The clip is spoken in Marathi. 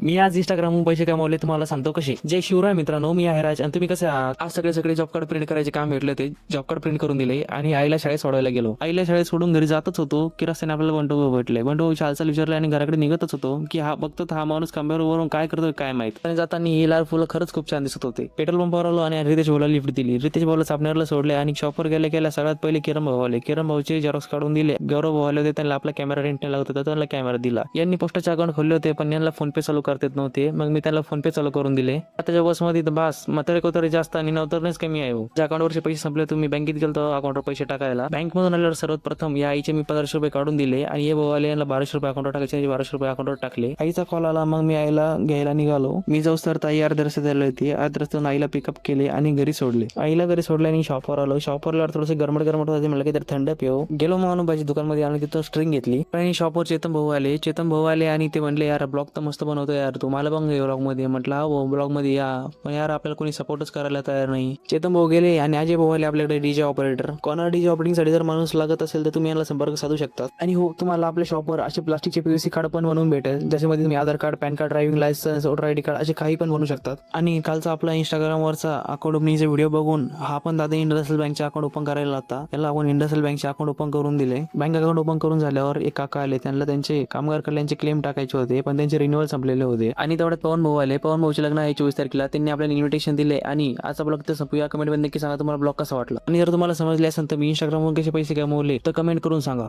मी आज इंस्टाग्रामवरून पैसे कमावले तुम्हाला सांगतो कसे. जय शिवराय मित्रांनो, मी आहे राज आणि तुम्ही कसे आहात. आज सगळे जॉब कार्ड प्रिंट करायचे काम भेटले ते जॉब कार्ड प्रिंट करून दिले आणि आईला शाळेत सोडायला गेलो. आईला शाळेत सोडून घरी जातच होतो की रस्त्याने आपल्याला बंटू भाऊ भेटले. बंटू भाऊ चालचाल विचारले आणि घराकडे निघतच होतो की हा बघतो हा माणूस खांब्यावरून काय करतोय काय माहित. आणि जाताना ही लाल फुलं खरंच खूप छान दिसत होते. पेट्रोल पंपावर आलो आणि रितेश भाऊला लिफ्ट दिली. रितेश भाऊला सापण्याला सोडले आणि शॉपवर गेल्या सगळ्यात पहिले किरण भाऊ आले. किरण भाऊचे झेरॉक्स काढून दिले. गौरव भाऊ आले होते, त्यांना आपला कॅमेरा रेंटने लागत होता, त्यांना कॅमेरा दिला. यांनी पोस्टाचे अकाउंट खोलले होते पण यांना फोन पे चालू करता येत नव्हते. मग मी त्याला फोन पे चालू करून दिले. आताच्या बसमध्ये बास म्हातारे कोतारे जास्त आणि नवतरनेच कमी आहे. ज्या अकाउंटवरचे पैसे संपले तुम्ही बँकेत गेलतो अकाउंटवर पैसे टाकायला. बँकमधून आल्यावर सर्वात प्रथम या आईचे मी 1500 रुपये काढून दिले आणि हे भाऊ आले यांना 1200 रुपये अकाउंटवर टाकायचे. 1200 रुपये अकाउंटवर टाकले. आईचा कॉल आला. मग मी आईला घ्यायला निघालो. मी जाऊस तर ताई अर्ध्या रस्त्यात आली होती. अर्ध्या रस्त्यातून आईला पिकअप केले आणि घरी सोडले. आईला घरी सोडले आणि शॉपवर आलो. शॉपवर आल्यावर थोडंसं गरमट होते. मला काहीतरी थंड पिऊ गेलो. मग भाजी दुकानमध्ये आणि तिथं स्ट्रिंग घेतली आणि शॉपवर चेतन भाऊ आले आणि ते म्हणले यार ब्लॉग तर मस्त बनवतो यार, तू मला बघ ब्लॉग मध्ये. म्हटलं हो ब्लॉग मध्ये या, पण यार आपल्याला कोणी सपोर्टच करायला तयार नाही. चेतन भाऊ गेले आणि अजय भाऊ आले आपल्याकडे डीजे ऑपरेटर. कोणाला डीजे ऑपरेटिंग साठी जर माणूस लागत असेल तर तुम्ही याला संपर्क साधू शकता. आणि हो, तुम्हाला आपल्या शॉपवर असे प्लास्टिकचे पीव्हीसी कार्ड पण बनवून भेटेल, ज्याच्यामध्ये तुम्ही Aadhaar card, PAN card, driving licence, voter ID card असे काही पण बनवू शकतात. आणि कालचा आपला इंस्टाग्रामवरचा अकाउंट ओपनिंगचा व्हिडिओ बघून हा पण दादा इंडस्ट्रियल बँकचे अकाउंट ओपन करायला होता. त्याला आपण इंडस्ट्रियल बँकचे अकाउंट ओपन करून दिले. बँक अकाउंट ओपन करून झाल्यावर एक काका आले. त्यांना त्यांचे कामगार कल्याणचे क्लेम टाकायचे होते पण त्यांचे रिन्युअल संपलेले होते. आणि तेवढ्यात पवन भाऊ आले. पवन भाऊचे लग्न आहे 24 तारखेला. त्यांनी आपल्याला इन्व्हिटेशन दिले आणि आजचा ब्लॉग तर संपूया. कमेंट मध्ये नक्की सांगा तुम्हाला ब्लॉग कसा वाटला आणि जर तुम्हाला समजले असेल तर मी इंस्टाग्रामवरून कसे पैसे कमवले तर कमेंट करून सांगा.